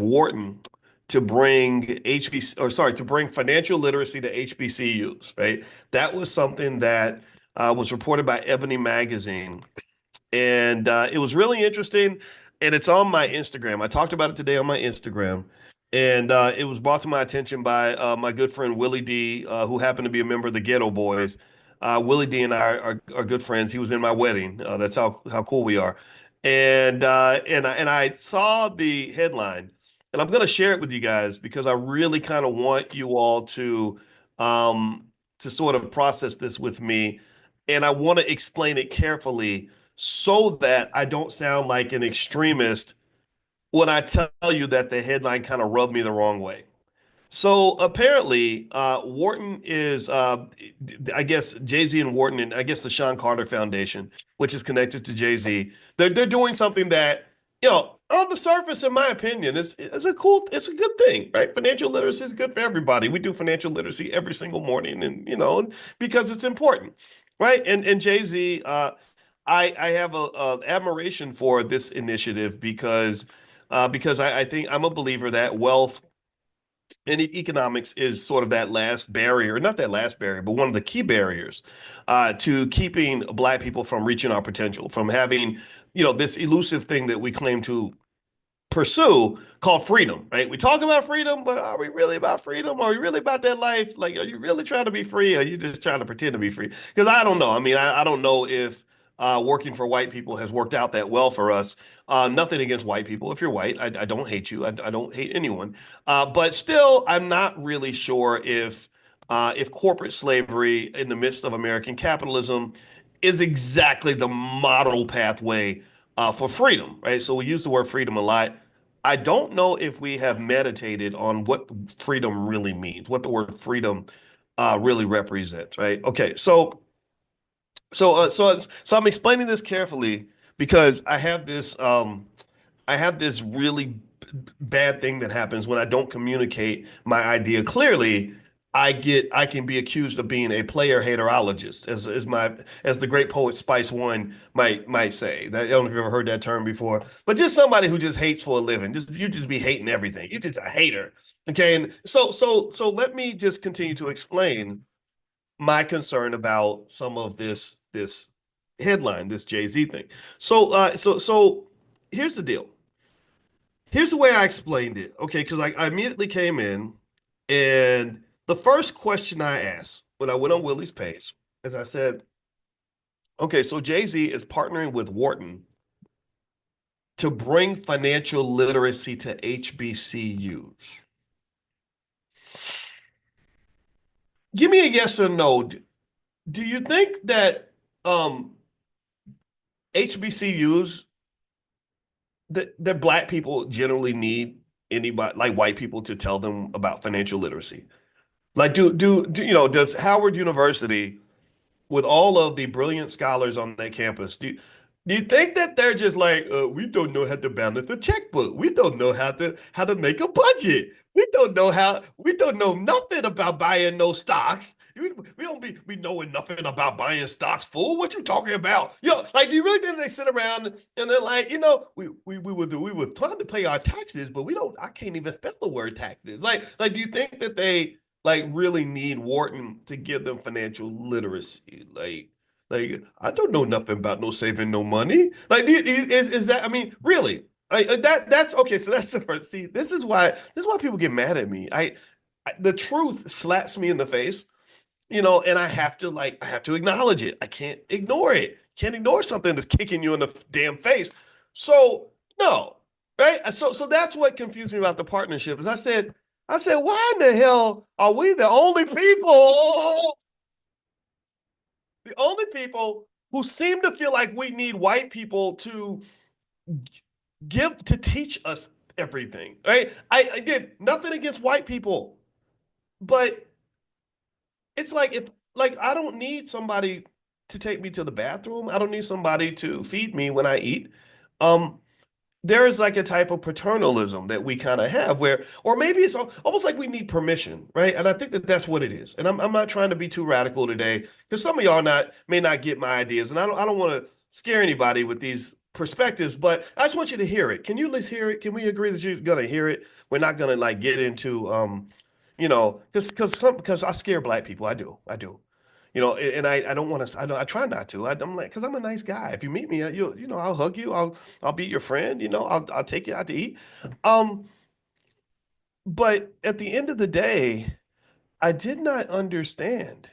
Wharton to bring to bring financial literacy to HBCUs, right? That was something that was reported by Ebony Magazine, and it was really interesting. And it's on my Instagram. I talked about it today on my Instagram, and it was brought to my attention by my good friend Willie D, who happened to be a member of the Ghetto Boys. Willie D and I are good friends. He was in my wedding. That's how cool we are. And I saw the headline, and I'm going to share it with you guys because I really kind of want you all to sort of process this with me, and I want to explain it carefully so that I don't sound like an extremist when I tell you that the headline kind of rubbed me the wrong way. So apparently, Wharton is, I guess, Jay-Z and Wharton, and I guess the Sean Carter Foundation, which is connected to Jay-Z. They're doing something that, on the surface, in my opinion, it's a good thing, right? Financial literacy is good for everybody. We do financial literacy every single morning, and because it's important, right? And Jay-Z, I have a admiration for this initiative because I think I'm a believer that wealth and economics is sort of that last barrier, not that last barrier, but one of the key barriers to keeping Black people from reaching our potential, from having, this elusive thing that we claim to pursue called freedom, right? We talk about freedom, but are we really about freedom? Are we really about that life? Like, are you really trying to be free? Or are you just trying to pretend to be free? Because I don't know. I mean, I don't know if working for white people has worked out that well for us. Nothing against white people. If you're white, I don't hate you. I don't hate anyone. But still, I'm not really sure if corporate slavery in the midst of American capitalism is exactly the model pathway for freedom, right? So we use the word freedom a lot. I don't know if we have meditated on what freedom really means, what the word freedom really represents, right? Okay, so I'm explaining this carefully because I have this really bad thing that happens when I don't communicate my idea clearly. I can be accused of being a player haterologist, as the great poet Spice One might say. I don't know if you've ever heard that term before, but just somebody who just hates for a living. You just be hating everything. You're just a hater. Okay, and so let me just continue to explain my concern about some of this headline, this Jay-Z thing. So here's the deal. Here's the way I explained it. Okay, because I immediately came in, and the first question I asked when I went on Willie's page is I said, okay, so Jay-Z is partnering with Wharton to bring financial literacy to HBCUs. Give me a yes or no. Do you think that HBCUs that Black people generally need anybody like white people to tell them about financial literacy? Like, does Howard University, with all of the brilliant scholars on their campus, do you think that they're just like, we don't know how to balance a checkbook. We don't know how to make a budget. We don't know nothing about buying no stocks. We don't be knowing nothing about buying stocks, fool. What you talking about? Like, do you really think they sit around and they're like, we were trying to pay our taxes, but we don't, I can't even spell the word taxes. Like, do you think that they like really need Wharton to give them financial literacy? Like, I don't know nothing about no saving no money. Like, is that? I mean, really? That's okay. So that's the first. See, this is why people get mad at me. The truth slaps me in the face, and I have to acknowledge it. I can't ignore it. Can't ignore something that's kicking you in the damn face. So no, right? So that's what confused me about the partnership. Is I said, why in the hell are we the only people who seem to feel like we need white people to teach us everything, right? Again, nothing against white people, but it's like I don't need somebody to take me to the bathroom. I don't need somebody to feed me when I eat. Um, there is like a type of paternalism that we kind of have where, or maybe it's almost like we need permission, right? And I think that that's what it is. And I'm not trying to be too radical today because some of y'all may not get my ideas, and I don't want to scare anybody with these perspectives, but I just want you to hear it. Can you at least hear it? Can we agree that you're gonna hear it? We're not gonna like get into because I scare black people. I do. And I don't want to. I try not to. I'm like, because I'm a nice guy. If you meet me, I'll hug you. I'll be your friend. I'll take you out to eat. Um, but at the end of the day, I did not understand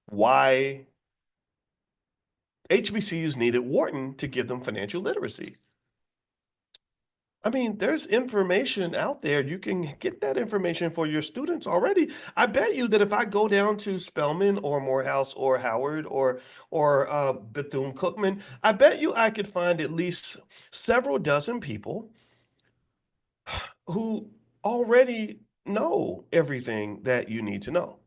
why HBCUs needed Wharton to give them financial literacy. I mean, there's information out there. You can get that information for your students already. I bet you that if I go down to Spelman or Morehouse or Howard or Bethune-Cookman, I bet you I could find at least several dozen people who already know everything that you need to know.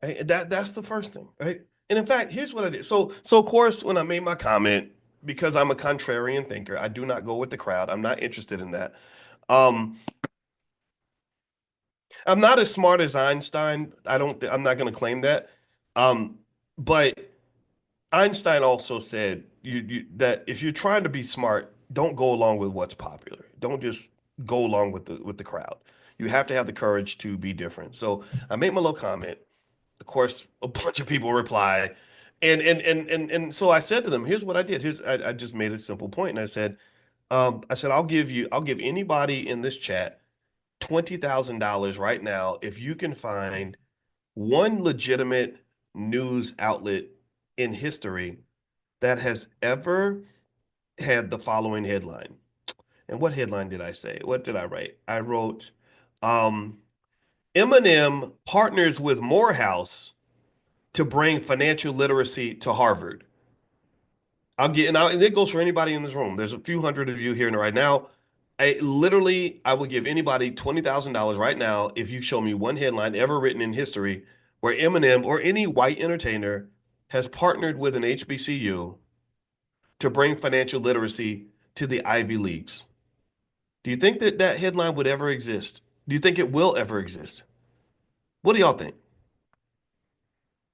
Right? That's the first thing, right? And in fact, here's what I did. So of course, when I made my comment, because I'm a contrarian thinker, I do not go with the crowd. I'm not interested in that. Um, I'm not as smart as Einstein. I'm not going to claim that. Um, but Einstein also said that if you're trying to be smart, don't go along with what's popular. Don't just go along with the crowd. You have to have the courage to be different. So I made my little comment. Of course, a bunch of people reply. And so I said to them, here's what I did. I just made a simple point. And I said, I'll give anybody in this chat $20,000 right now if you can find one legitimate news outlet in history that has ever had the following headline. And what headline did I say? What did I write? I wrote, um, Eminem partners with Morehouse to bring financial literacy to Harvard. And it goes for anybody in this room. There's a few hundred of you here right now. I would give anybody $20,000 right now if you show me one headline ever written in history where Eminem or any white entertainer has partnered with an HBCU to bring financial literacy to the Ivy Leagues. Do you think that that headline would ever exist? Do you think it will ever exist? What do y'all think?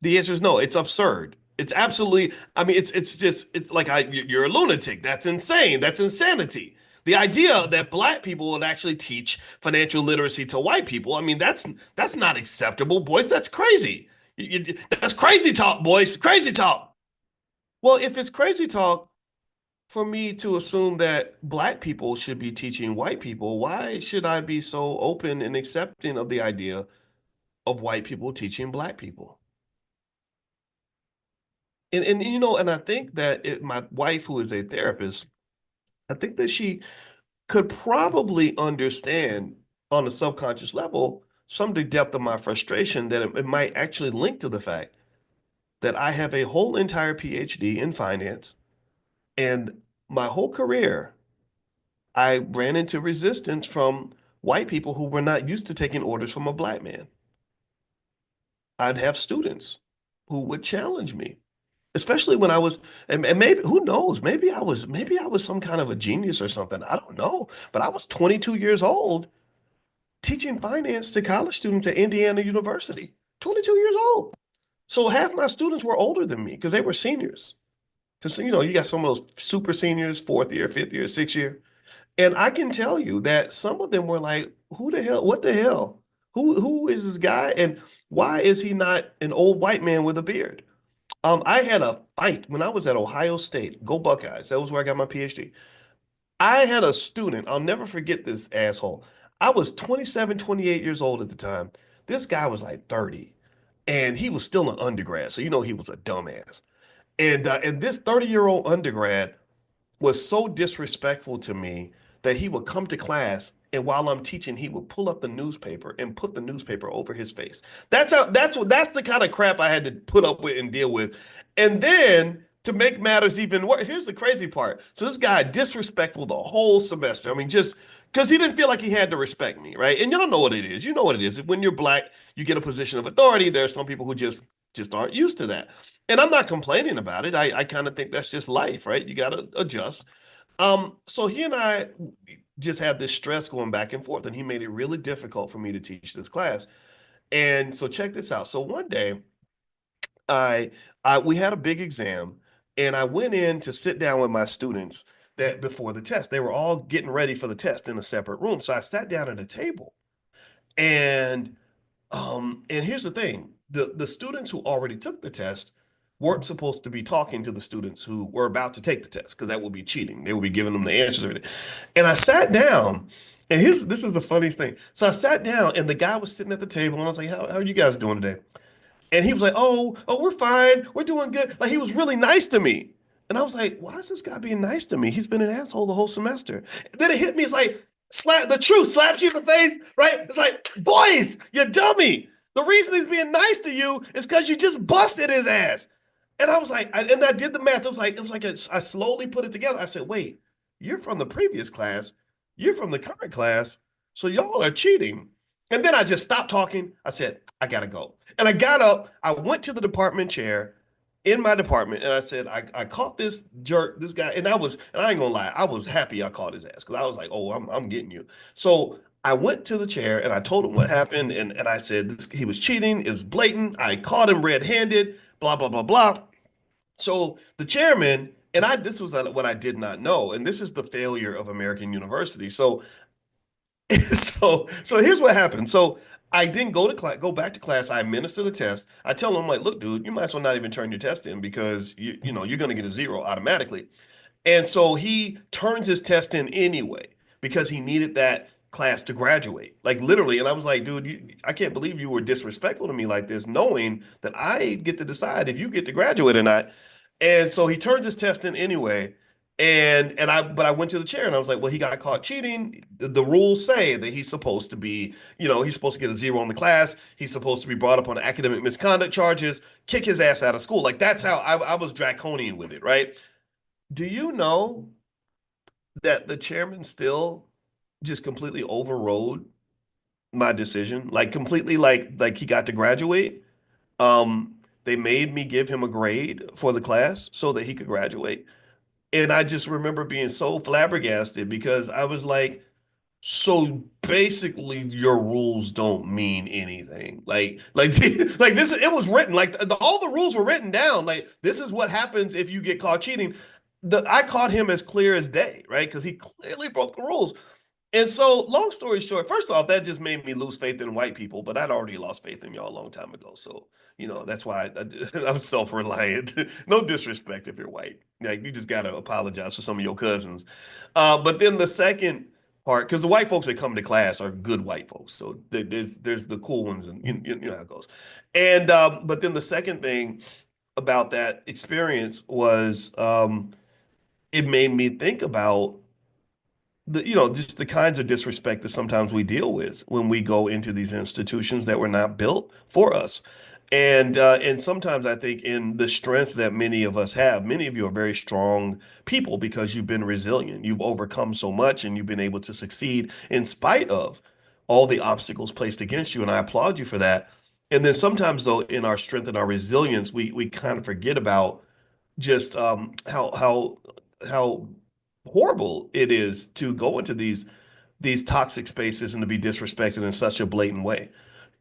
The answer is no. It's absurd. It's absolutely, I mean, it's like you're a lunatic. That's insane. That's insanity. The idea that black people would actually teach financial literacy to white people, I mean, that's not acceptable, boys. That's crazy. That's crazy talk, boys. Crazy talk. Well, if it's crazy talk for me to assume that black people should be teaching white people, why should I be so open and accepting of the idea of white people teaching black people? And I think that my wife, who is a therapist, I think that she could probably understand on a subconscious level some of the depth of my frustration that it might actually link to the fact that I have a whole entire PhD in finance, and my whole career I ran into resistance from white people who were not used to taking orders from a black man. I'd have students who would challenge me, especially when I was, and maybe who knows, maybe I was some kind of a genius or something. I don't know, but I was 22 years old teaching finance to college students at Indiana University. 22 years old. So half my students were older than me because they were seniors. Because you got some of those super seniors, fourth year, fifth year, sixth year. And I can tell you that some of them were like, who the hell, what the hell? Who is this guy? And why is he not an old white man with a beard? I had a fight when I was at Ohio State. Go Buckeyes. That was where I got my PhD. I had a student, I'll never forget this asshole. I was 27, 28 years old at the time. This guy was like 30, and he was still an undergrad, so he was a dumbass. And this 30-year-old undergrad was so disrespectful to me that he would come to class and while I'm teaching, he would pull up the newspaper and put the newspaper over his face. That's the kind of crap I had to put up with and deal with. And then to make matters even worse, here's the crazy part. So this guy disrespectful the whole semester. I mean, just because he didn't feel like he had to respect me, right? And y'all know what it is. You know what it is. When you're black, you get a position of authority. There are some people who just aren't used to that. And I'm not complaining about it. I kind of think that's just life, right? You got to adjust. So he and I just had this stress going back and forth, and he made it really difficult for me to teach this class. And so check this out. So one day, I we had a big exam, And I went in to sit down with my students that before the test. They were all getting ready for the test in a separate room. So I sat down at a table. And and here's the thing. The students who already took the test weren't supposed to be talking to the students who were about to take the test because that would be cheating. They would be giving them the answers. And I sat down, and this is the funniest thing. So I sat down, and the guy was sitting at the table, and I was like, how are you guys doing today? And he was like, oh, we're fine. We're doing good. Like he was really nice to me. And I was like, why is this guy being nice to me? He's been an asshole the whole semester. And then it hit me. It's like, slap the truth, slaps you in the face, right? It's like, boys, you dummy. The reason he's being nice to you is because you just busted his ass. And I was like, and I did the math. I slowly put it together. I said, wait, you're from the previous class. You're from the current class. So y'all are cheating. And then I just stopped talking. I said, I gotta go. And I got up, I went to the department chair in my department, and I said, I caught this jerk, this guy, and I ain't gonna lie, I was happy I caught his ass because I was like, oh, I'm getting you. So I went to the chair and I told him what happened, and I said he was cheating, it was blatant. I caught him red-handed, blah, blah, blah, blah. So the chairman, and this was what I did not know, and this is the failure of American university. So so here's what happened. So I didn't go to class, go back to class. I administer the test. I tell them like, look, dude, you might as well not even turn your test in because you're going to get a zero automatically. And so he turns his test in anyway because he needed that class to graduate. Like literally. And I was like, dude, I can't believe you were disrespectful to me like this, knowing that I get to decide if you get to graduate or not. And so he turns his test in anyway. But I went to the chair and I was like, well, he got caught cheating. The rules say that he's supposed to be, he's supposed to get a zero in the class. He's supposed to be brought up on academic misconduct charges, kick his ass out of school. Like that's how I was draconian with it, right? Do you know that the chairman still just completely overrode my decision? Like completely like he got to graduate. They made me give him a grade for the class so that he could graduate. And I just remember being so flabbergasted because I was like, so basically your rules don't mean anything. Like like this it was written like all the rules were written down. Like this is what happens if you get caught cheating. I caught him as clear as day, right? Because he clearly broke the rules. And so, long story short, first off, that just made me lose faith in white people, but I'd already lost faith in y'all a long time ago. So, that's why I'm self-reliant. No disrespect if you're white. Like, you just got to apologize for some of your cousins. But then the second part, because the white folks that come to class are good white folks. So there's the cool ones, and you know how it goes. And but then the second thing about that experience was it made me think about just the kinds of disrespect that sometimes we deal with when we go into these institutions that were not built for us. And sometimes I think in the strength that many of us have, many of you are very strong people because you've been resilient. You've overcome so much and you've been able to succeed in spite of all the obstacles placed against you. And I applaud you for that. And then sometimes though, in our strength and our resilience, we kind of forget about just how horrible it is to go into these toxic spaces and to be disrespected in such a blatant way.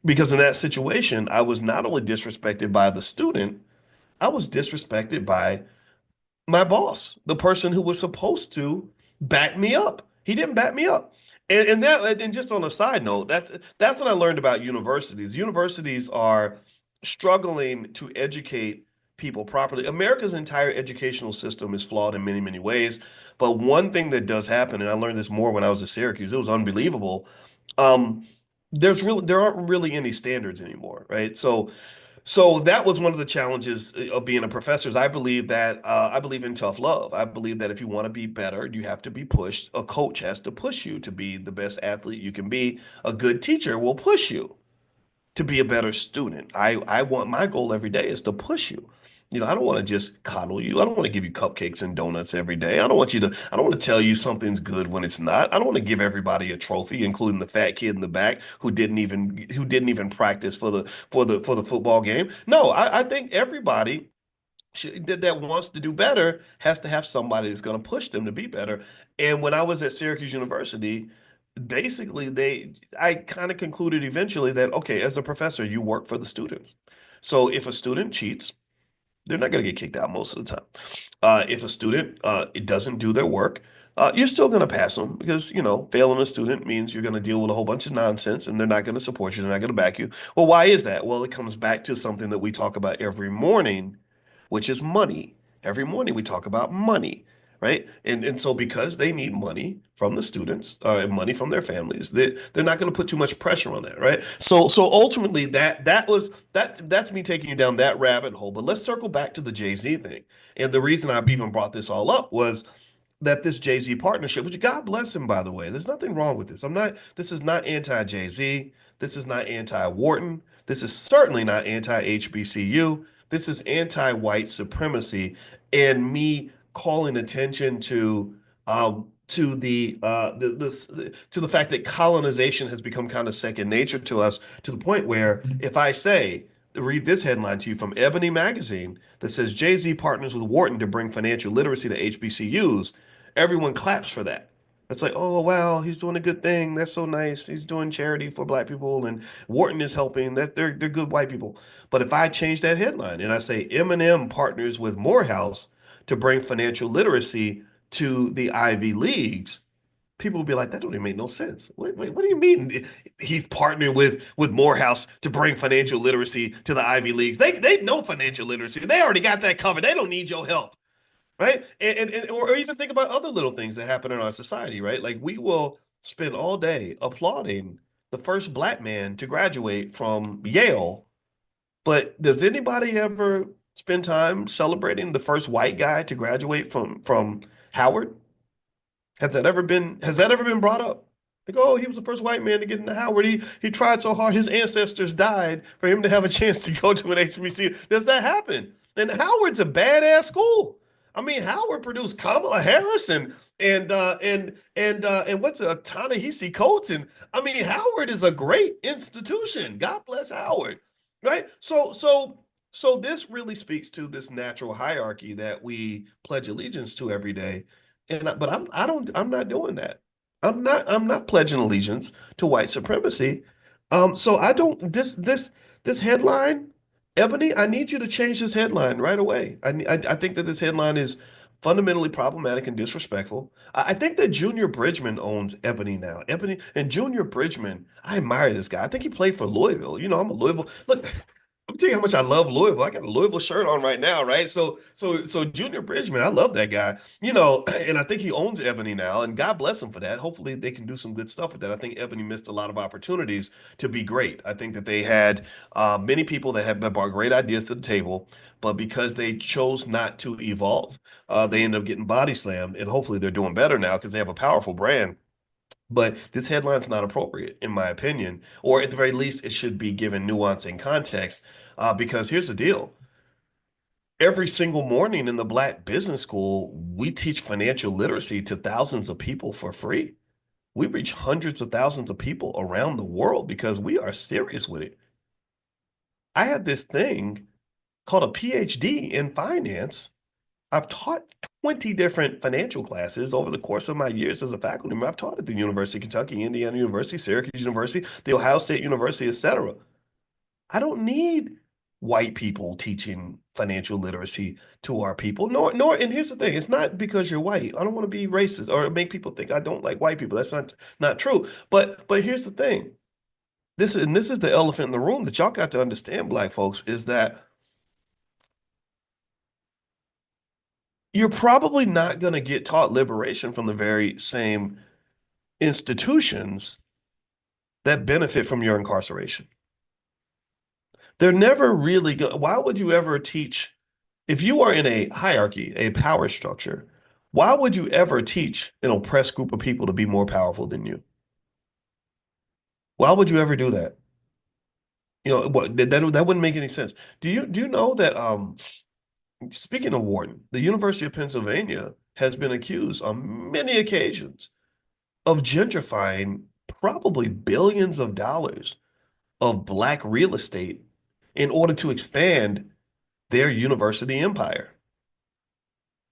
Because in that situation, I was not only disrespected by the student, I was disrespected by my boss, the person who was supposed to back me up. He didn't back me up. And just on a side note, that's what I learned about universities. Universities are struggling to educate people properly. America's entire educational system is flawed in many, many ways. But one thing that does happen, and I learned this more when I was at Syracuse, it was unbelievable. Um, there aren't really any standards anymore, right? So that was one of the challenges of being a professor. Is I believe in tough love. I believe that if you want to be better, you have to be pushed. A coach has to push you to be the best athlete you can be. A good teacher will push you to be a better student. I want my goal every day is to push you. I don't want to just coddle you. I don't want to give you cupcakes and donuts every day. I don't want to tell you something's good when it's not. I don't want to give everybody a trophy, including the fat kid in the back who didn't even practice for the football game. No, I think everybody that wants to do better has to have somebody that's going to push them to be better. And when I was at Syracuse University, basically I kind of concluded eventually that, okay, as a professor, you work for the students. So if a student cheats, They're not going to get kicked out most of the time. If a student it doesn't do their work, you're still going to pass them because, failing a student means you're going to deal with a whole bunch of nonsense and they're not going to support you. They're not going to back you. Well, why is that? Well, it comes back to something that we talk about every morning, which is money. Every morning we talk about money, right? And so because they need money from the students and money from their families, they're not going to put too much pressure on that, right? So ultimately that's me taking you down that rabbit hole. But let's circle back to the Jay-Z thing. And the reason I've even brought this all up was that this Jay-Z partnership, which God bless him, by the way, there's nothing wrong with this. This is not anti-Jay-Z. This is not anti-Wharton. This is certainly not anti-HBCU. This is anti-white supremacy and me calling attention to the fact that colonization has become kind of second nature to us to the point where if I say, read this headline to you from Ebony Magazine that says Jay-Z partners with Wharton to bring financial literacy to HBCUs. Everyone claps for that. It's like, oh, wow, he's doing a good thing. That's so nice. He's doing charity for black people, and Wharton is helping. That they're good white people. But if I change that headline and I say Eminem partners with Morehouse to bring financial literacy to the Ivy Leagues, people will be like, that don't even make no sense. What do you mean he's partnering with Morehouse to bring financial literacy to the Ivy Leagues? They know financial literacy. They already got that covered. They don't need your help, right? Or even think about other little things that happen in our society, right? Like we will spend all day applauding the first black man to graduate from Yale, but does anybody ever spend time celebrating the first white guy to graduate from Howard? Has that ever been brought up? Like, oh, he was the first white man to get into Howard. He tried so hard, his ancestors died for him to have a chance to go to an HBCU. Does that happen? And Howard's a badass school. I mean, Howard produced Kamala Harris and what's a Ta-Nehisi Coates, and I mean, Howard is a great institution. God bless Howard, right? So this really speaks to this natural hierarchy that we pledge allegiance to every day but I'm not doing that. I'm not pledging allegiance to white supremacy. So I don't this headline, Ebony, I need you to change this headline right away. I think that this headline is fundamentally problematic and disrespectful. I think that Junior Bridgman owns Ebony now. Ebony and Junior Bridgman, I admire this guy. I think he played for Louisville. I'm a Louisville. Look, I'm telling you how much I love Louisville. I got a Louisville shirt on right now, right? So Junior Bridgman, I love that guy. And I think he owns Ebony now, and God bless him for that. Hopefully they can do some good stuff with that. I think Ebony missed a lot of opportunities to be great. I think that they had many people that brought great ideas to the table, but because they chose not to evolve, they ended up getting body slammed, and hopefully they're doing better now because they have a powerful brand. But this headline's not appropriate, in my opinion, or at the very least, it should be given nuance and context. Because here's the deal. Every single morning in the Black Business School, we teach financial literacy to thousands of people for free. We reach hundreds of thousands of people around the world because we are serious with it. I had this thing called a PhD in finance. I've taught 20 different financial classes over the course of my years as a faculty member. I've taught at the University of Kentucky, Indiana University, Syracuse University, the Ohio State University, etc. I don't need white people teaching financial literacy to our people. And here's the thing, it's not because you're white. I don't want to be racist or make people think I don't like white people. That's not true. But here's the thing. This is the elephant in the room that y'all got to understand, black folks, is that you're probably not going to get taught liberation from the very same institutions that benefit from your incarceration. They're never really going. Why would you ever teach, if you are in a hierarchy, a power structure, why would you ever teach an oppressed group of people to be more powerful than you? Why would you ever do that? What that wouldn't make any sense. Do you know that speaking of Wharton, the University of Pennsylvania has been accused on many occasions of gentrifying probably billions of dollars of black real estate in order to expand their university empire.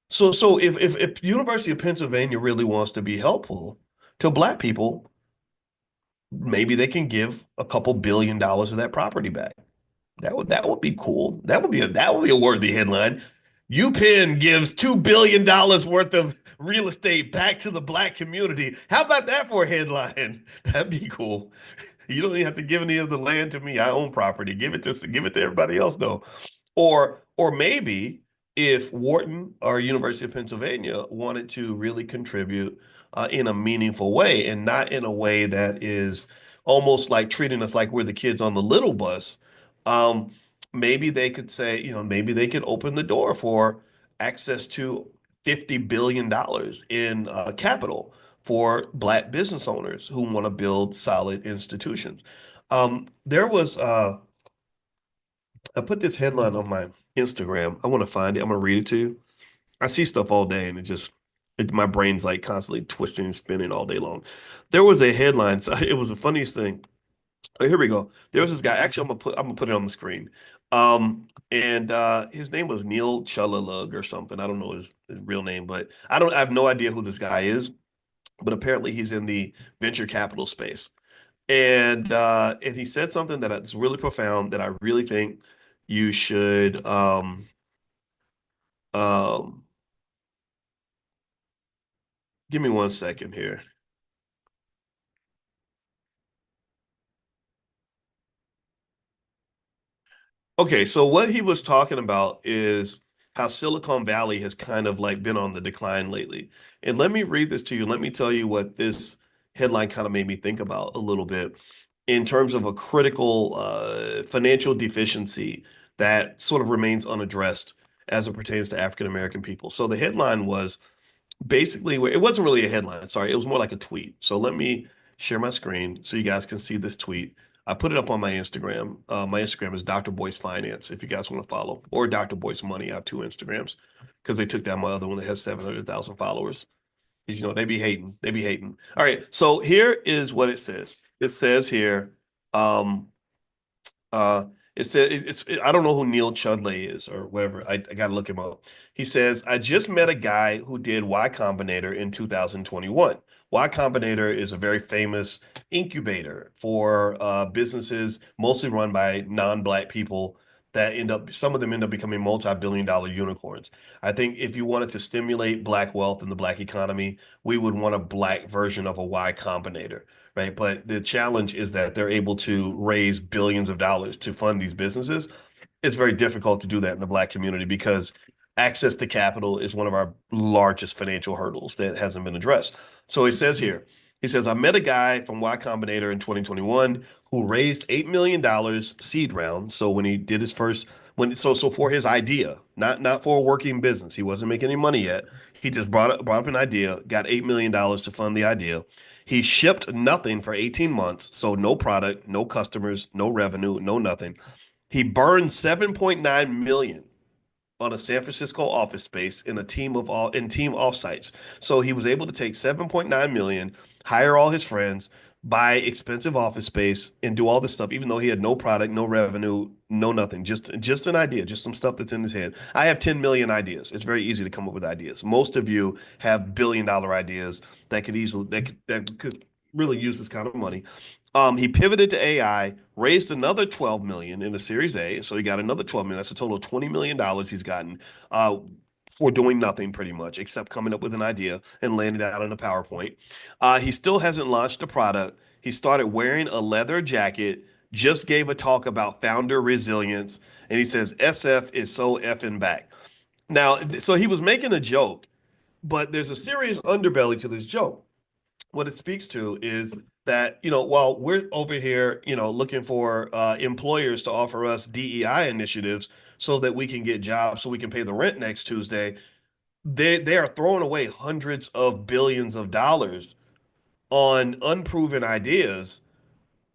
So if University of Pennsylvania really wants to be helpful to black people, maybe they can give a couple $1 billion of that property back. That would be cool. That would be a worthy headline. UPenn gives $2 billion worth of real estate back to the black community. How about that for a headline? That'd be cool. You don't even have to give any of the land to me. I own property. Give it to everybody else though. Or maybe if Wharton or University of Pennsylvania wanted to really contribute in a meaningful way and not in a way that is almost like treating us like we're the kids on the little bus, um, maybe they could say, maybe they could open the door for access to $50 billion in capital for Black business owners who want to build solid institutions. There was I put this headline on my Instagram. I want to find it. I'm gonna read it to you. I see stuff all day, and my brain's like constantly twisting and spinning all day long. There was a headline. So it was the funniest thing. Oh, here we go. There was this guy. Actually, I'm gonna put it on the screen. And his name was Neil Chulalug or something. I don't know his real name, but I have no idea who this guy is. But apparently, he's in the venture capital space. And he said something that's really profound that I really think you should um give me 1 second here. Okay, so what he was talking about is how Silicon Valley has kind of like been on the decline lately. And let me read this to you. Let me tell you what this headline kind of made me think about a little bit in terms of a critical financial deficiency that sort of remains unaddressed as it pertains to African American people. So the headline was basically, it wasn't really a headline. Sorry, it was more like a tweet. So let me share my screen so you guys can see this tweet. I put it up on my Instagram. My Instagram is Dr. Boyce Finance if you guys want to follow, or Dr. Boyce Money. I have two Instagrams because they took down my other one that has 700,000 followers. They be hating. They be hating. All right. So here is what it says. It says here, um, uh, I don't know who Neil Chudley is or whatever. I got to look him up. He says, I just met a guy who did Y Combinator in 2021. Y Combinator is a very famous incubator for businesses mostly run by non-black people that some of them end up becoming multi-billion-dollar unicorns. I think if you wanted to stimulate black wealth in the black economy, we would want a black version of a Y Combinator, right? But the challenge is that they're able to raise billions of dollars to fund these businesses. It's very difficult to do that in the black community because access to capital is one of our largest financial hurdles that hasn't been addressed. So he says here, he says, I met a guy from Y Combinator in 2021 who raised $8 million seed round. So when he did his first, so for his idea, not for a working business, he wasn't making any money yet. He just brought up an idea, got $8 million to fund the idea. He shipped nothing for 18 months, so no product, no customers, no revenue, no nothing. He burned 7.9 million on a San Francisco office space in a team of all in team offsites. So he was able to take 7.9 million, hire all his friends, buy expensive office space, and do all this stuff, even though he had no product, no revenue, no nothing. Just an idea, just some stuff that's in his head. I have 10 million ideas. It's very easy to come up with ideas. Most of you have billion-dollar ideas that could really use this kind of money. He pivoted to AI, raised another 12 million in the Series A, so he got another 12 million. That's a total of $20 million he's gotten for doing nothing pretty much, except coming up with an idea and laying it out in a PowerPoint. He still hasn't launched a product. He started wearing a leather jacket, just gave a talk about founder resilience, and he says SF is so effing back. Now, so he was making a joke, but there's a serious underbelly to this joke. What it speaks to is that, while we're over here, looking for employers to offer us DEI initiatives so that we can get jobs, so we can pay the rent next Tuesday, they are throwing away hundreds of billions of dollars on unproven ideas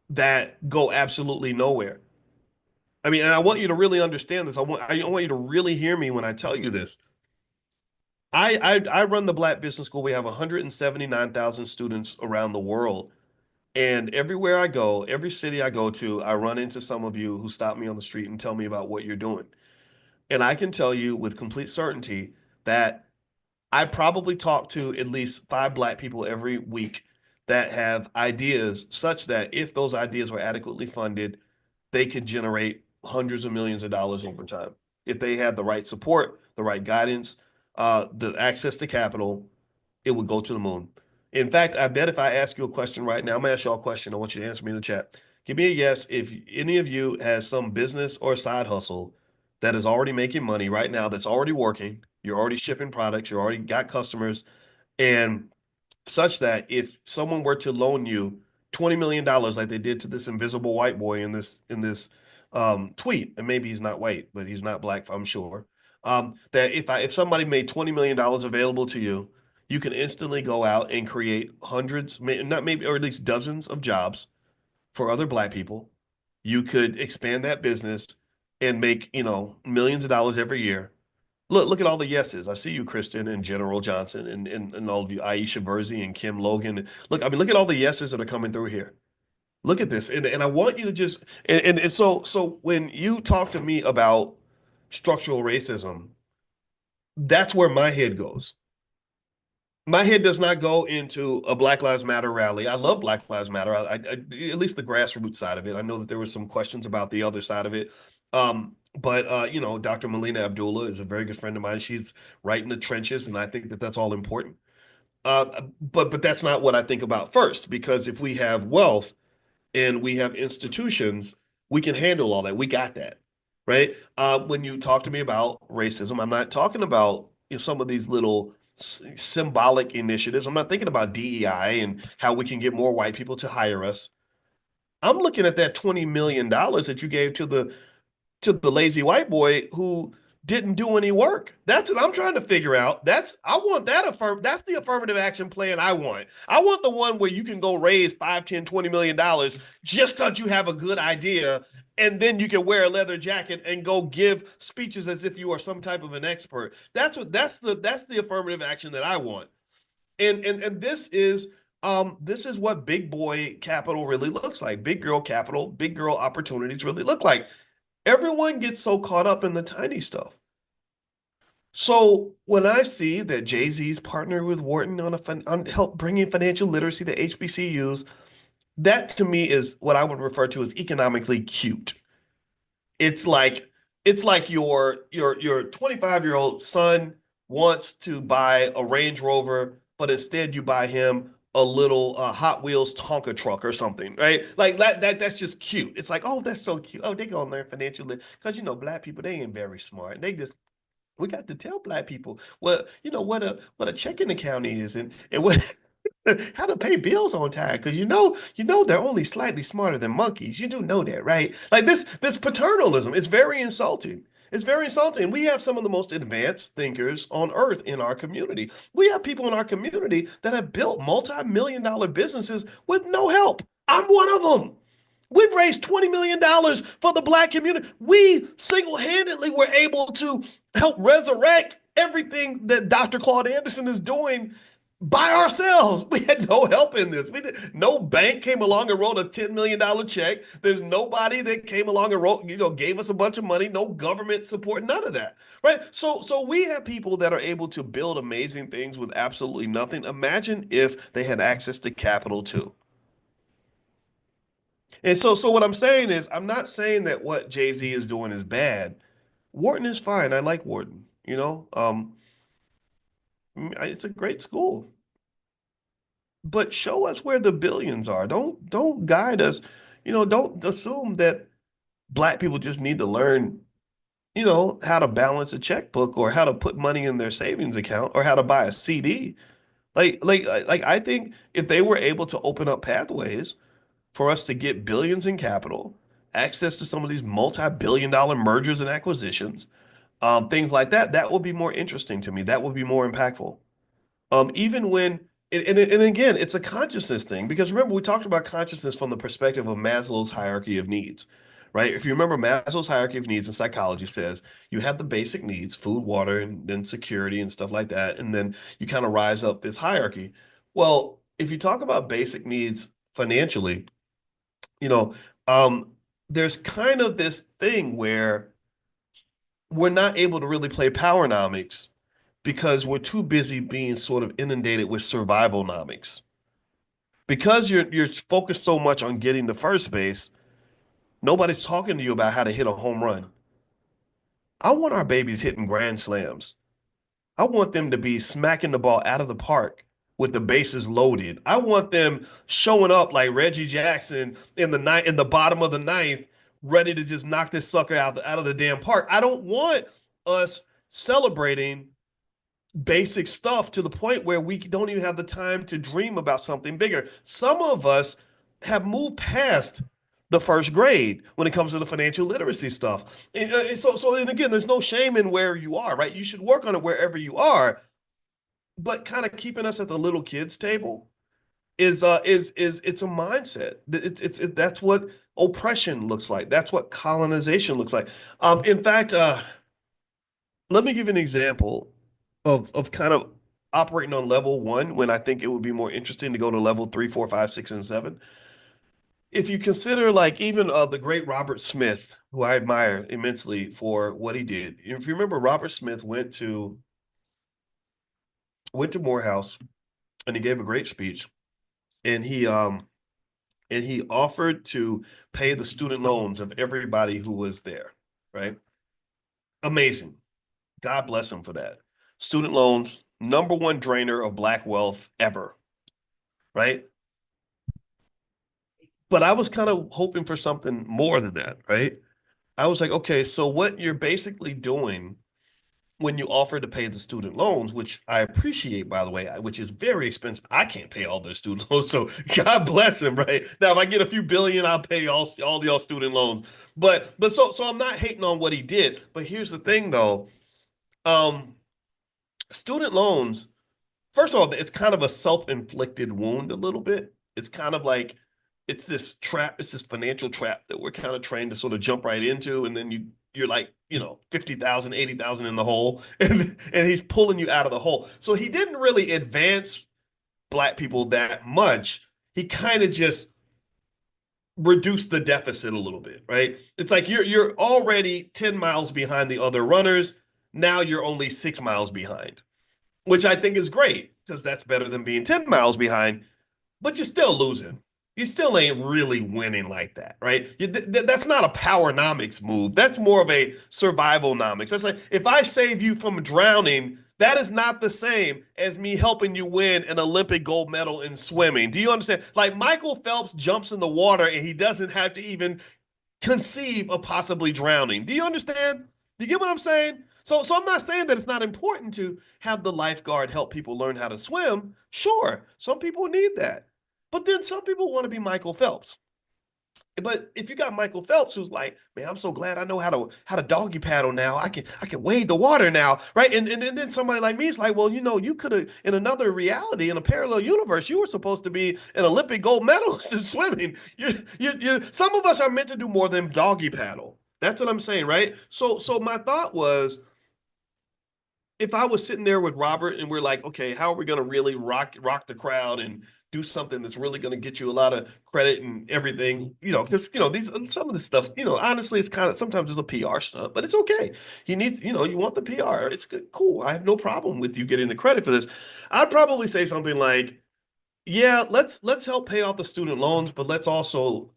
that go absolutely nowhere. I mean, and I want you to really understand this. I want you to really hear me when I tell you this. I run the Black Business School. We have 179,000 students around the world. And everywhere I go, every city I go to, I run into some of you who stop me on the street and tell me about what you're doing. And I can tell you with complete certainty that I probably talk to at least five Black people every week that have ideas such that if those ideas were adequately funded, they could generate hundreds of millions of dollars over time. If they had the right support, the right guidance, the access to capital, it would go to the moon. In fact, I bet if I ask you a question right now, I'm gonna ask y'all a question. I want you to answer me in the chat. Give me a yes if any of you has some business or side hustle that is already making money right now, that's already working. You're already shipping products, you already got customers, and such that if someone were to loan you $20 million like they did to this invisible white boy in this tweet, and maybe he's not white, but he's not black, I'm sure. That if somebody made $20 million available to you, you can instantly go out and create hundreds, not maybe, or at least dozens of jobs for other black people. You could expand that business and make, millions of dollars every year. Look at all the yeses. I see you, Kristen and General Johnson and all of you, Aisha Verzi and Kim Logan. Look at all the yeses that are coming through here. Look at this. And I want you to just so when you talk to me about structural racism, that's where my head goes. My head does not go into a Black Lives Matter rally. I love Black Lives Matter. At least the grassroots side of it. I know that there were some questions about the other side of it. But Dr. Melina Abdullah is a very good friend of mine. She's right in the trenches, and I think that that's all important. But that's not what I think about first, because if we have wealth and we have institutions, we can handle all that. We got that, right? When you talk to me about racism, I'm not talking about some of these little symbolic initiatives. I'm not thinking about DEI and how we can get more white people to hire us. I'm looking at that $20 million that you gave to the lazy white boy who didn't do any work. That's what I'm trying to figure out. I want that's the affirmative action plan I want. I want the one where you can go raise 5, 10, $20 million just because you have a good idea, and then you can wear a leather jacket and go give speeches as if you are some type of an expert. That's the affirmative action that I want. And this is what big boy capital really looks like. Big girl capital, big girl opportunities really look like. Everyone gets so caught up in the tiny stuff. So when I see that Jay-Z's partnered with Wharton on help bringing financial literacy to HBCUs, that to me is what I would refer to as economically cute. It's like your 25-year-old son wants to buy a Range Rover, but instead you buy him a little Hot Wheels Tonka truck or something, right? Like that's just cute. It's like, oh, that's so cute. Oh, they gonna learn financial because black people, they ain't very smart. We got to tell black people what a checking account is and what how to pay bills on time, because they're only slightly smarter than monkeys. You do know that, right? Like this paternalism, it's very insulting. It's very insulting. We have some of the most advanced thinkers on earth in our community. We have people in our community that have built multi-million-dollar businesses with no help. I'm one of them. We've raised $20 million for the black community. We single-handedly were able to help resurrect everything that Dr. Claude Anderson is doing by ourselves. We had no help in this. No bank came along and wrote a $10 million check. There's nobody that came along and gave us a bunch of money, no government support, none of that. Right? So we have people that are able to build amazing things with absolutely nothing. Imagine if they had access to capital too. And so what I'm saying is, I'm not saying that what Jay-Z is doing is bad. Wharton is fine. I like Wharton, it's a great school. But show us where the billions are. Don't guide us. Don't assume that black people just need to learn, how to balance a checkbook or how to put money in their savings account or how to buy a CD. Like I think if they were able to open up pathways for us to get billions in capital, access to some of these multi-billion-dollar mergers and acquisitions, things like that, that would be more interesting to me. That would be more impactful. Even when, and again, it's a consciousness thing, because remember, we talked about consciousness from the perspective of Maslow's hierarchy of needs, right? If you remember, Maslow's hierarchy of needs in psychology says you have the basic needs, food, water, and then security and stuff like that. And then you kind of rise up this hierarchy. Well, if you talk about basic needs financially, you know, um, there's kind of this thing where we're not able to really play powernomics because we're too busy being sort of inundated with survivalnomics. Because you're focused so much on getting to first base, Nobody's talking to you about how to hit a home run. I want our babies hitting grand slams. I want them to be smacking the ball out of the park with the bases loaded. I want them showing up like Reggie Jackson in the ninth, in the bottom of the ninth, ready to just knock this sucker out of the damn park. I don't want us celebrating basic stuff to the point where we don't even have the time to dream about something bigger. Some of us have moved past the first grade when it comes to the financial literacy stuff. And again, there's no shame in where you are, right? You should work on it wherever you are, but kind of keeping us at the little kids table is it's a mindset. That's what oppression looks like. That's what colonization looks like. In fact, let me give you an example of kind of operating on level one when I think it would be more interesting to go to level three, four, five, six, and seven. If you consider like even the great Robert Smith, who I admire immensely for what he did. If you remember, Robert Smith went to Morehouse and he gave a great speech, and he offered to pay the student loans of everybody who was there, right? Amazing. God bless him for that. Student loans, number one drainer of black wealth ever, right? But I was kind of hoping for something more than that, right? I was like, okay, so what you're basically doing when you offer to pay the student loans, which I appreciate, by the way, which is very expensive. I can't pay all their student loans, so God bless him, right? Now, if I get a few billion, I'll pay all y'all student loans. But I'm not hating on what he did. But here's the thing, though. Um, Student loans, first of all, it's kind of a self-inflicted wound a little bit. It's kind of like it's this trap, it's this financial trap that we're kind of trained to sort of jump right into, and then you're like, 50,000, 80,000 in the hole, and he's pulling you out of the hole. So he didn't really advance black people that much. He kind of just reduced the deficit a little bit, right? It's like you're already 10 miles behind the other runners. Now you're only 6 miles behind, which I think is great because that's better than being 10 miles behind, but you're still losing. You still ain't really winning like that, right? That's not a powernomics move. That's more of a survival nomics. That's like if I save you from drowning, that is not the same as me helping you win an Olympic gold medal in swimming. Do you understand? Like Michael Phelps jumps in the water and he doesn't have to even conceive of possibly drowning. Do you understand? Do you get what I'm saying? So I'm not saying that it's not important to have the lifeguard help people learn how to swim. Sure, some people need that. But then some people want to be Michael Phelps. But if you got Michael Phelps who's like, man, I'm so glad I know how to doggy paddle now. I can wade the water now, right? And then somebody like me is like, well, you could have in another reality, in a parallel universe, you were supposed to be an Olympic gold medalist in swimming. Some of us are meant to do more than doggy paddle. That's what I'm saying, right? So my thought was, if I was sitting there with Robert and we're like, okay, how are we going to really rock the crowd and do something that's really going to get you a lot of credit and everything, because these some of this stuff, honestly, it's kind of sometimes it's a PR stuff, but it's okay. He needs, you want the PR. It's good, cool. I have no problem with you getting the credit for this. I'd probably say something like, yeah, let's help pay off the student loans, but let's also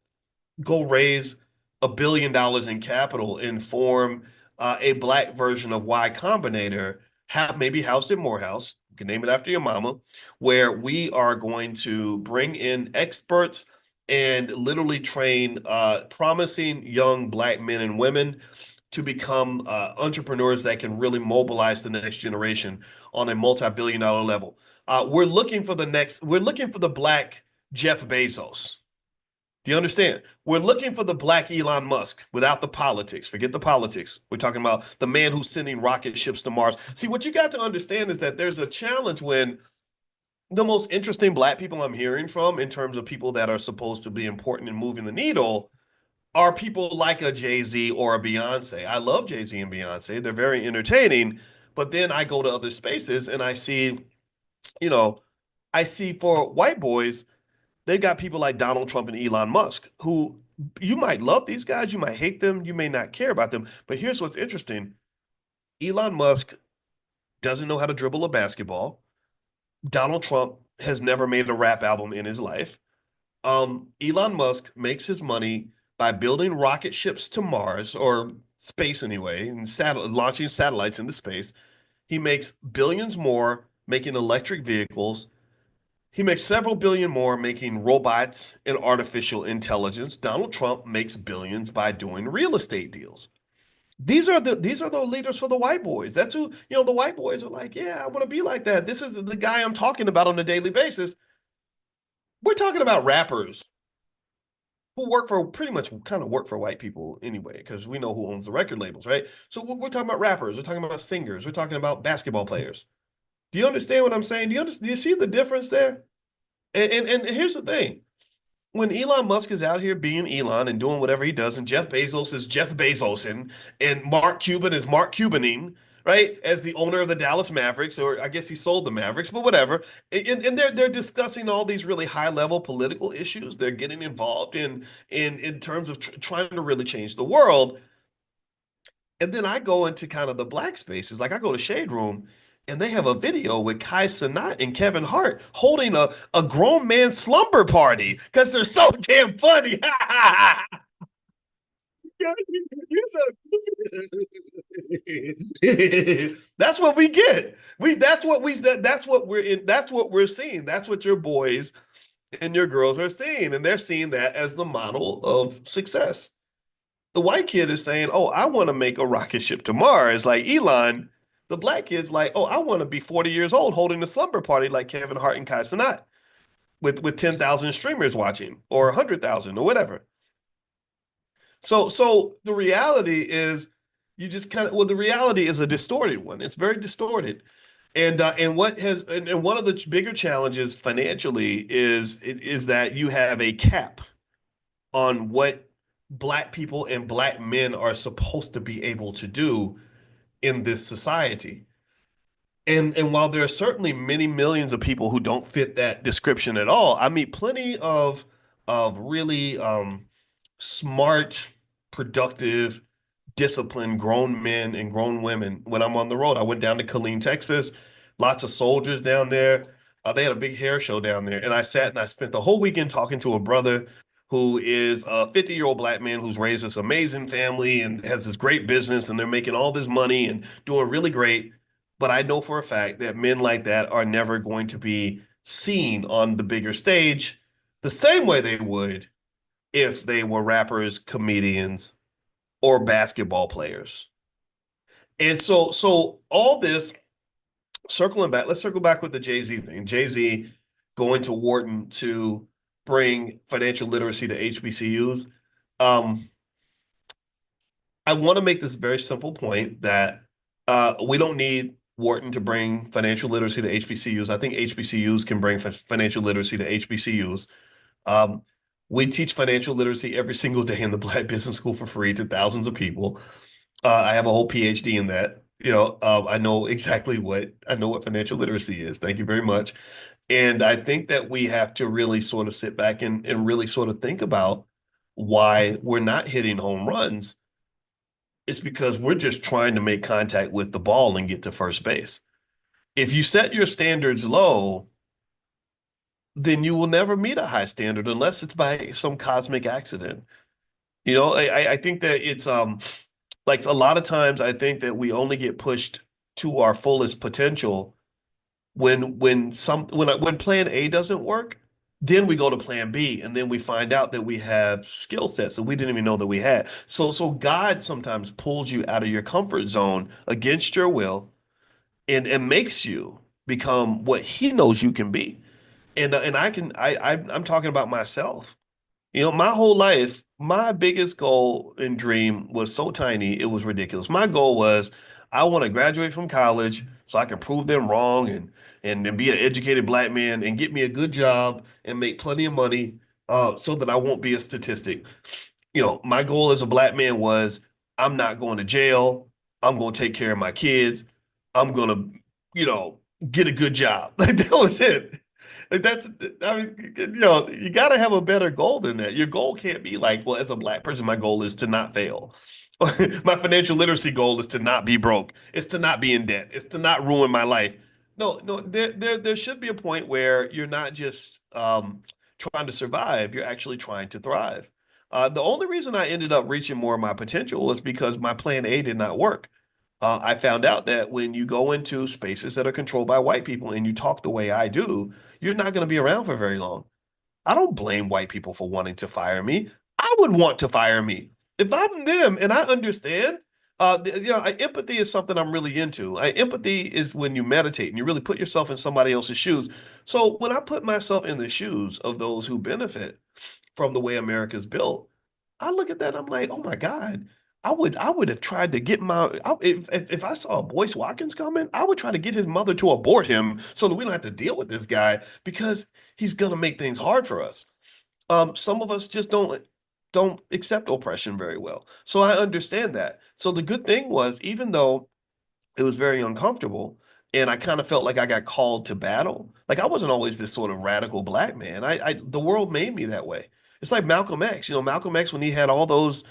go raise $1 billion in capital and form a black version of Y Combinator, have maybe housed in Morehouse. You can name it after your mama, where we are going to bring in experts and literally train promising young black men and women to become entrepreneurs that can really mobilize the next generation on a multi-billion-dollar level. We're looking for the black Jeff Bezos. Do you understand? We're looking for the black Elon Musk without the politics. Forget the politics. We're talking about the man who's sending rocket ships to Mars. See, what you got to understand is that there's a challenge when the most interesting black people I'm hearing from, in terms of people that are supposed to be important in moving the needle, are people like a Jay-Z or a Beyonce. I love Jay-Z and Beyonce. They're very entertaining. But then I go to other spaces and you know, I see for white boys, they've got people like Donald Trump and Elon Musk, who you might love these guys, you might hate them, you may not care about them. But here's what's interesting. Elon Musk doesn't know how to dribble a basketball. Donald Trump has never made a rap album in his life. Elon Musk makes his money by building rocket ships to Mars or space anyway, and launching satellites into space. He makes billions more making electric vehicles. He makes several billion more making robots and artificial intelligence. Donald Trump makes billions by doing real estate deals. These are the leaders for the white boys. That's who, the white boys are like, yeah, I want to be like that. This is the guy I'm talking about on a daily basis. We're talking about rappers who work for pretty much kind of work for white people anyway, because we know who owns the record labels, right? So we're talking about rappers, we're talking about singers, we're talking about basketball players. Do you understand what I'm saying? Do you see the difference there? And here's the thing. When Elon Musk is out here being Elon and doing whatever he does, and Jeff Bezos is Jeff Bezos, and Mark Cuban is Mark Cubaning, right? As the owner of the Dallas Mavericks, or I guess he sold the Mavericks, but whatever. And they're discussing all these really high level political issues. They're getting involved in terms of trying to really change the world. And then I go into kind of the black spaces, like I go to Shade Room, and they have a video with Kai Cenat and Kevin Hart holding a grown man slumber party because they're so damn funny. That's what we get. That's what we're in. That's what we're seeing. That's what your boys and your girls are seeing, and they're seeing that as the model of success. The white kid is saying, "Oh, I want to make a rocket ship to Mars like Elon." The black kid's like, "Oh, I want to be 40 years old holding a slumber party like Kevin Hart and Kai Cenat with 10,000 streamers watching or 100,000 or whatever." So the reality is you just kind of, well, the reality is a distorted one. It's very distorted. And one of the bigger challenges financially is that you have a cap on what black people and black men are supposed to be able to do in this society. And while there are certainly many millions of people who don't fit that description at all, I meet plenty of really smart, productive, disciplined grown men and grown women when I'm on the road. I went down to Killeen, Texas, lots of soldiers down there. They had a big hair show down there. And I sat and I spent the whole weekend talking to a brother who is a 50-year-old black man who's raised this amazing family and has this great business, and they're making all this money and doing really great. But I know for a fact that men like that are never going to be seen on the bigger stage the same way they would if they were rappers, comedians, or basketball players. And so all this circling back, let's circle back with the Jay-Z thing. Jay-Z going to Wharton to bring financial literacy to HBCUs. Um, I want to make this very simple point that we don't need Wharton to bring financial literacy to HBCUs. I think HBCUs can bring financial literacy to HBCUs. Um, we teach financial literacy every single day in the Black Business School for free to thousands of people. I have a whole PhD in that. I know what financial literacy is. Thank you very much. And I think that we have to really sort of sit back and really sort of think about why we're not hitting home runs. It's because we're just trying to make contact with the ball and get to first base. If you set your standards low, then you will never meet a high standard unless it's by some cosmic accident. I think that it's like a lot of times I think that we only get pushed to our fullest potential when plan A doesn't work, then we go to plan B, and then we find out that we have skill sets that we didn't even know that we had. So God sometimes pulls you out of your comfort zone against your will and makes you become what he knows you can be. And I'm talking about myself. My whole life, my biggest goal and dream was so tiny, it was ridiculous. My goal was I want to graduate from college so I can prove them wrong and be an educated black man and get me a good job and make plenty of money so that I won't be a statistic. My goal as a black man was I'm not going to jail. I'm going to take care of my kids. I'm going to, get a good job. Like that was it. Like that's, I mean, you got to have a better goal than that. Your goal can't be like, well, as a black person, my goal is to not fail. My financial literacy goal is to not be broke. It's to not be in debt. It's to not ruin my life. No, no, there should be a point where you're not just trying to survive, you're actually trying to thrive. The only reason I ended up reaching more of my potential was because my plan A did not work. I found out that when you go into spaces that are controlled by white people and you talk the way I do, you're not going to be around for very long. I don't blame white people for wanting to fire me. I would want to fire me if I'm them, and I understand. Empathy is something I'm really into. Empathy is when you meditate and you really put yourself in somebody else's shoes. So when I put myself in the shoes of those who benefit from the way America's built, I look at that and I'm like, oh my God, I would have tried to get if I saw Boyce Watkins coming, I would try to get his mother to abort him so that we don't have to deal with this guy because he's gonna make things hard for us. Some of us just don't accept oppression very well. So I understand that. So the good thing was, even though it was very uncomfortable. And I kind of felt like I got called to battle. Like I wasn't always this sort of radical black man. The world made me that way. It's like Malcolm X. Malcolm X when he had all those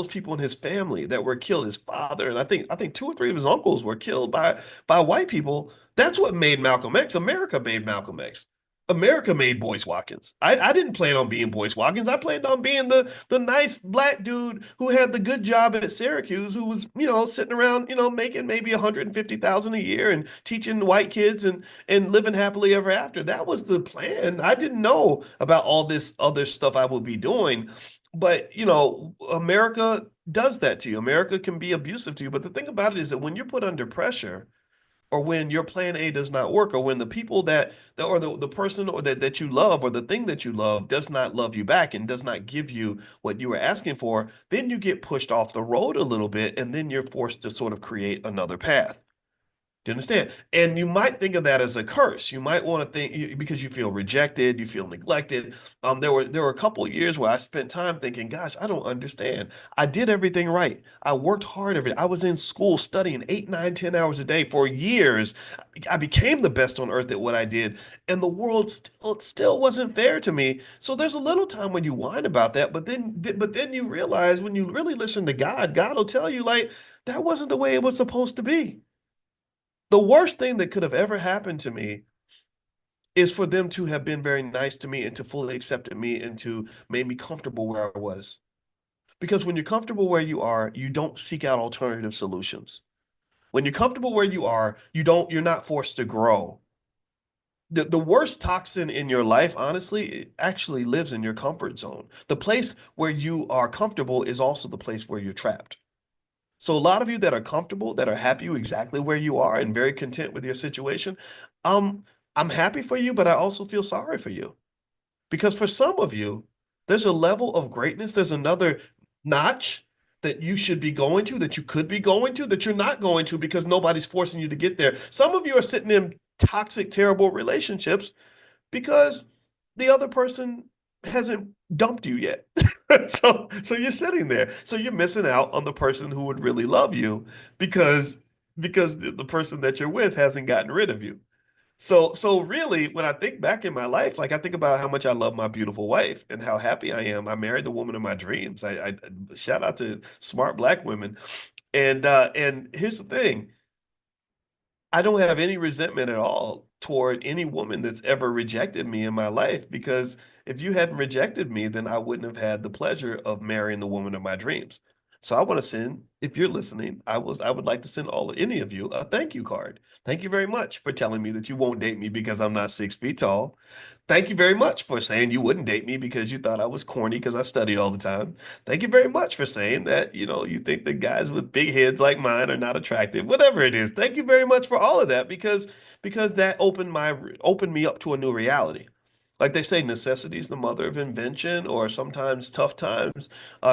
people in his family that were killed, his father, and I think two or three of his uncles were killed by white people. That's what made Malcolm X. America made Malcolm X. America made Boyce Watkins. I didn't plan on being Boyce Watkins. I planned on being the nice black dude who had the good job at Syracuse, who was, sitting around, making maybe 150,000 a year and teaching white kids and living happily ever after. That was the plan. I didn't know about all this other stuff I would be doing. But, America does that to you. America can be abusive to you. But the thing about it is that when you're put under pressure, or when your plan A does not work, or when the people or the person or that you love or the thing that you love does not love you back and does not give you what you were asking for, then you get pushed off the road a little bit, and then you're forced to sort of create another path. Do you understand? And you might think of that as a curse. You might want to think because you feel rejected, you feel neglected. There were a couple of years where I spent time thinking, gosh, I don't understand. I did everything right. I worked hard every day. I was in school studying 8, 9, 10 hours a day for years. I became the best on earth at what I did, and the world still wasn't fair to me. So there's a little time when you whine about that, but then you realize when you really listen to God, God will tell you like that wasn't the way it was supposed to be. The worst thing that could have ever happened to me is for them to have been very nice to me and to fully accepted me and to make me comfortable where I was. Because when you're comfortable where you are, you don't seek out alternative solutions. When you're comfortable where you are, you're not forced to grow. The worst toxin in your life, honestly, it actually lives in your comfort zone. The place where you are comfortable is also the place where you're trapped. So a lot of you that are comfortable, that are happy exactly where you are and very content with your situation, um, I'm happy for you, but I also feel sorry for you. Because for some of you, there's a level of greatness, there's another notch that you should be going to, that you could be going to, that you're not going to because nobody's forcing you to get there. Some of you are sitting in toxic, terrible relationships because the other person hasn't dumped you yet. So you're sitting there. So you're missing out on the person who would really love you because the person that you're with hasn't gotten rid of you. So really, when I think back in my life, like I think about how much I love my beautiful wife and how happy I am. I married the woman of my dreams. I shout out to smart black women. And here's the thing. I don't have any resentment at all toward any woman that's ever rejected me in my life because if you hadn't rejected me, then I wouldn't have had the pleasure of marrying the woman of my dreams. So I want to send, if you're listening, I would like to send any of you a thank you card. Thank you very much for telling me that you won't date me because I'm not 6 feet tall. Thank you very much for saying you wouldn't date me because you thought I was corny because I studied all the time. Thank you very much for saying that, you think that guys with big heads like mine are not attractive, whatever it is. Thank you very much for all of that because that opened me up to a new reality. Like they say, necessity is the mother of invention, or sometimes tough times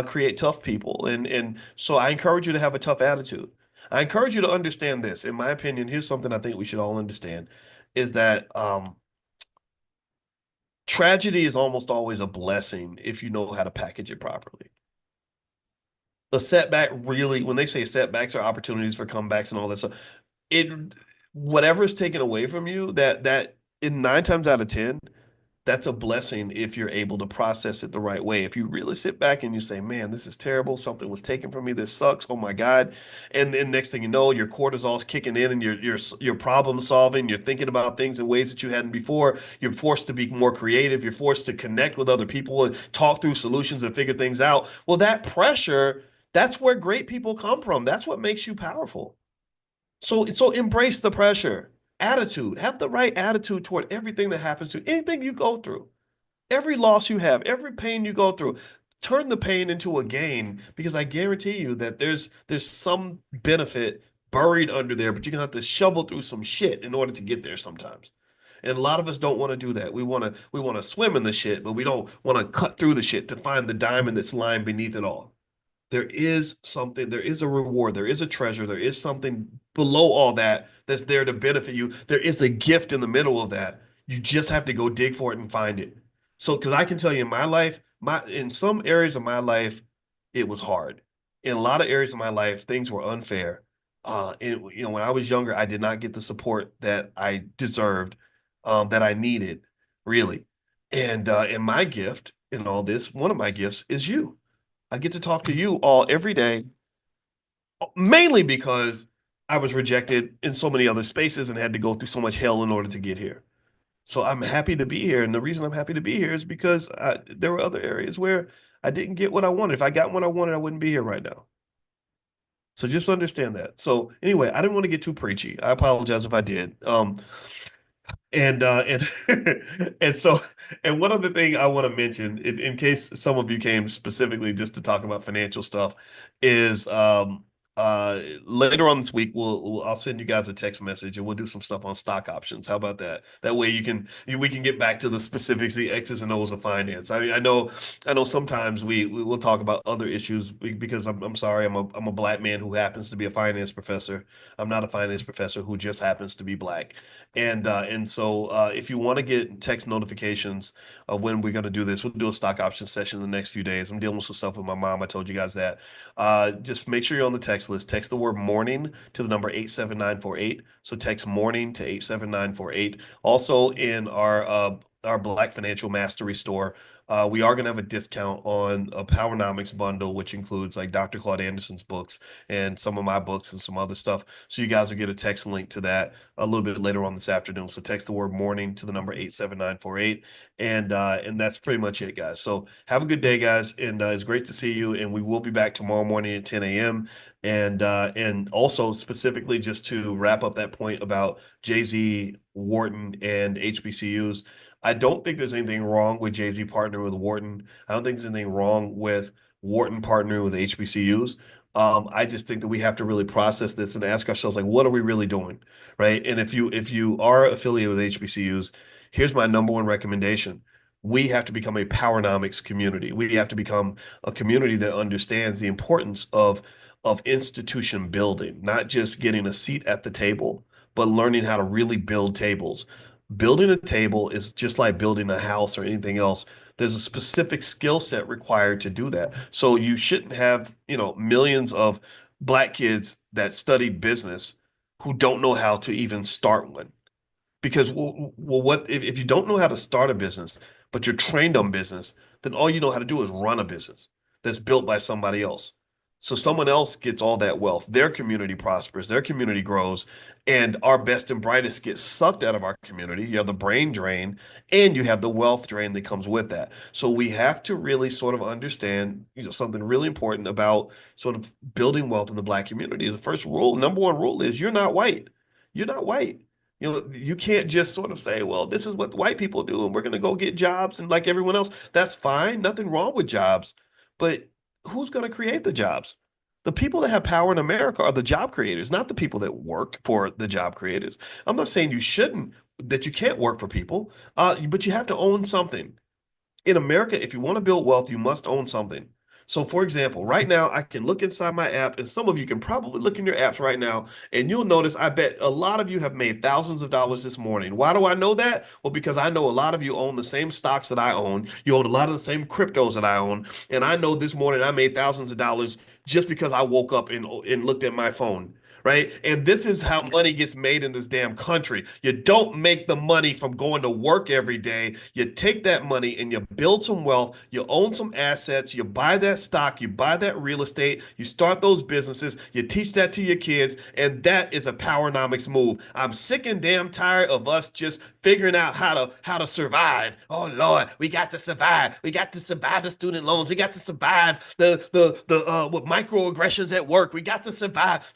create tough people. And so I encourage you to have a tough attitude. I encourage you to understand this. In my opinion, here's something I think we should all understand is that tragedy is almost always a blessing if you know how to package it properly. A setback really, when they say setbacks are opportunities for comebacks and all that stuff, it whatever is taken away from you, that in 9 times out of 10, That's a blessing if you're able to process it the right way. If you really sit back and you say, man, this is terrible. Something was taken from me. This sucks. Oh my God. And then next thing you know, your cortisol's kicking in and you're problem solving. You're thinking about things in ways that you hadn't before. You're forced to be more creative. You're forced to connect with other people and talk through solutions and figure things out. Well, that pressure, that's where great people come from. That's what makes you powerful. So embrace the pressure. Attitude. Have the right attitude toward everything that happens to you, anything you go through, every loss you have, every pain you go through. Turn the pain into a gain because I guarantee you that there's some benefit buried under there, but you're gonna have to shovel through some shit in order to get there sometimes. And a lot of us don't want to do that. We want to swim in the shit, but we don't want to cut through the shit to find the diamond that's lying beneath it all. There is something, there is a reward, there is a treasure, there is something below all that that's there to benefit you. There is a gift in the middle of that. You just have to go dig for it and find it. So, because I can tell you in my life, in some areas of my life, it was hard. In a lot of areas of my life, things were unfair. And when I was younger, I did not get the support that I deserved, that I needed, really. And my gift in all this, one of my gifts is you. I get to talk to you all every day, mainly because I was rejected in so many other spaces and had to go through so much hell in order to get here. So I'm happy to be here. And the reason I'm happy to be here is because there were other areas where I didn't get what I wanted. If I got what I wanted, I wouldn't be here right now. So just understand that. So anyway, I didn't want to get too preachy. I apologize if I did. And and so and one other thing I want to mention in case some of you came specifically just to talk about financial stuff is later on this week I'll send you guys a text message and we'll do some stuff on stock options. How about that? That way we can get back to the specifics, the X's and O's of finance. I know sometimes we will talk about other issues because I'm sorry, I'm a black man who happens to be a finance professor. I'm not a finance professor who just happens to be black. And so if you want to get text notifications of when we're going to do this, we'll do a stock option session in the next few days. I'm dealing with some stuff with my mom. I told you guys that. Just make sure you're on the text list. Text the word morning to the number 87948. So text morning to 87948. Also in our Black Financial Mastery store, we are going to have a discount on a Powernomics bundle, which includes like Dr. Claude Anderson's books and some of my books and some other stuff. So you guys will get a text link to that a little bit later on this afternoon. So text the word morning to the number 87948. And that's pretty much it, guys. So have a good day, guys. And it's great to see you. And we will be back tomorrow morning at 10 a.m. And also specifically just to wrap up that point about Jay-Z, Wharton, and HBCUs. I don't think there's anything wrong with Jay-Z partnering with Wharton. I don't think there's anything wrong with Wharton partnering with HBCUs. I just think that we have to really process this and ask ourselves, like, what are we really doing, right? And if you are affiliated with HBCUs, here's my number one recommendation. We have to become a Powernomics community. We have to become a community that understands the importance of institution building, not just getting a seat at the table, but learning how to really build tables. Building a table is just like building a house or anything else. There's a specific skill set required to do that. So you shouldn't have, millions of black kids that studied business who don't know how to even start one. Because what if you don't know how to start a business, but you're trained on business, then all you know how to do is run a business that's built by somebody else. So someone else gets all that wealth. Their community prospers, their community grows, and our best and brightest get sucked out of our community. You have the brain drain, and you have the wealth drain that comes with that. So we have to really sort of understand, something really important about sort of building wealth in the black community. The first rule, number one rule is you're not white. You're not white. You can't just sort of say, well, this is what white people do, and we're going to go get jobs and like everyone else. That's fine. Nothing wrong with jobs. But who's going to create the jobs? The people that have power in America are the job creators, not the people that work for the job creators. I'm not saying that you can't work for people, but you have to own something. In America, if you want to build wealth, you must own something. So, for example, right now, I can look inside my app, and some of you can probably look in your apps right now, and you'll notice, I bet a lot of you have made thousands of dollars this morning. Why do I know that? Well, because I know a lot of you own the same stocks that I own. You own a lot of the same cryptos that I own. And I know this morning I made thousands of dollars just because I woke up and looked at my phone. Right. And this is how money gets made in this damn country. You don't make the money from going to work every day. You take that money and you build some wealth. You own some assets. You buy that stock. You buy that real estate. You start those businesses. You teach that to your kids. And that is a powernomics move. I'm sick and damn tired of us just figuring out how to survive. Oh Lord, we got to survive. We got to survive the student loans. We got to survive the with microaggressions at work. We got to survive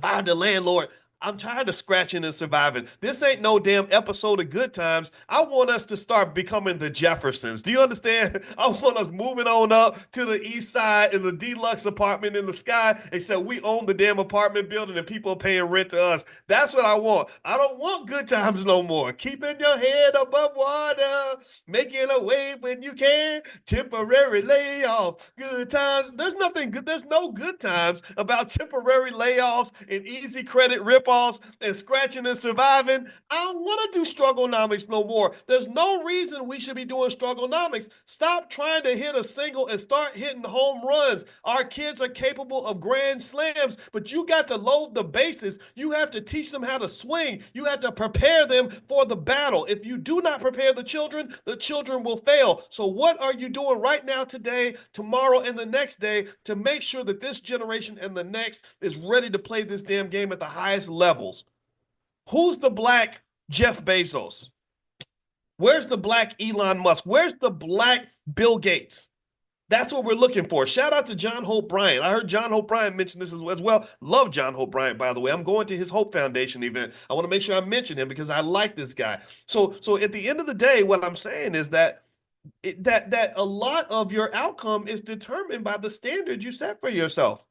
the landlord. I'm tired of scratching and surviving. This ain't no damn episode of Good Times. I want us to start becoming the Jeffersons. Do you understand? I want us moving on up to the east side in the deluxe apartment in the sky, except we own the damn apartment building and people are paying rent to us. That's what I want. I don't want good times no more. Keeping your head above water, making a wave when you can, temporary layoff, good times. There's nothing good. There's no good times about temporary layoffs and easy credit rip and scratching and surviving. I don't want to do strugglenomics no more. There's no reason we should be doing strugglenomics. Stop trying to hit a single and start hitting home runs. Our kids are capable of grand slams, but you got to load the bases. You have to teach them how to swing. You have to prepare them for the battle. If you do not prepare the children will fail. So what are you doing right now, today, tomorrow, and the next day to make sure that this generation and the next is ready to play this damn game at the highest levels? Who's the black Jeff Bezos? Where's the black Elon Musk? Where's the black Bill Gates? That's what we're looking for. Shout out to John Hope Bryant. I heard John Hope Bryant mention this as well. Love John Hope Bryant, by the way. I'm going to his Hope Foundation event. I want to make sure I mention him because I like this guy. So at the end of the day, what I'm saying is that that a lot of your outcome is determined by the standard you set for yourself.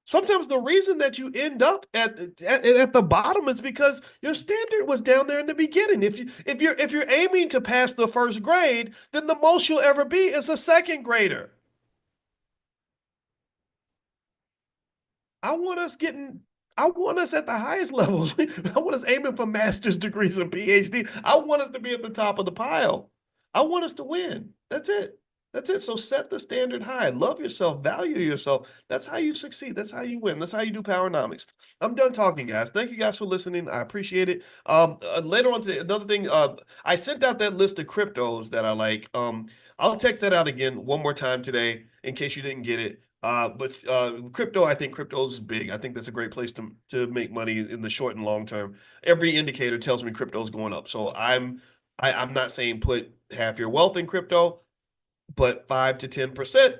Sometimes the reason that you end up at the bottom is because your standard was down there in the beginning. If you're aiming to pass the first grade, then the most you'll ever be is a second grader. I want us getting I want us at the highest levels. I want us aiming for master's degrees and PhD. I want us to be at the top of the pile. I want us to win. That's it. That's it. So set the standard high. Love yourself. Value yourself. That's how you succeed. That's how you win. That's how you do powernomics. I'm done talking, guys. Thank you guys for listening. I appreciate it. Later on today, another thing, I sent out that list of cryptos that I like. I'll text that out again one more time today in case you didn't get it. But crypto, I think crypto is big. I think that's a great place to make money in the short and long term. Every indicator tells me crypto is going up. So I'm not saying put half your wealth in crypto, but 5 to 10%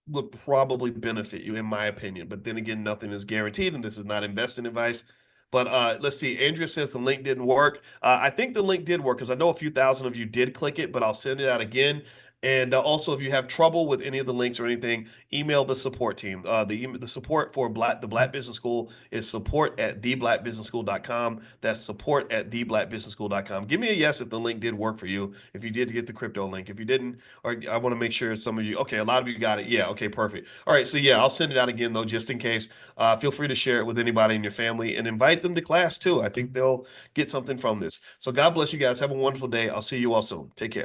would probably benefit you, in my opinion. But then again, nothing is guaranteed, and this is not investing advice. But let's see. Andrea says the link didn't work. I think the link did work because I know a few thousand of you did click it, but I'll send it out again. And also, if you have trouble with any of the links or anything, email the support team. The support for the Black Business School is support@theblackbusinessschool.com. That's support@theblackbusinessschool.com. Give me a yes if the link did work for you, if you did get the crypto link. If you didn't, or I want to make sure some of you, okay, a lot of you got it. Yeah, okay, perfect. All right, so yeah, I'll send it out again, though, just in case. Feel free to share it with anybody in your family and invite them to class, too. I think they'll get something from this. So God bless you guys. Have a wonderful day. I'll see you all soon. Take care.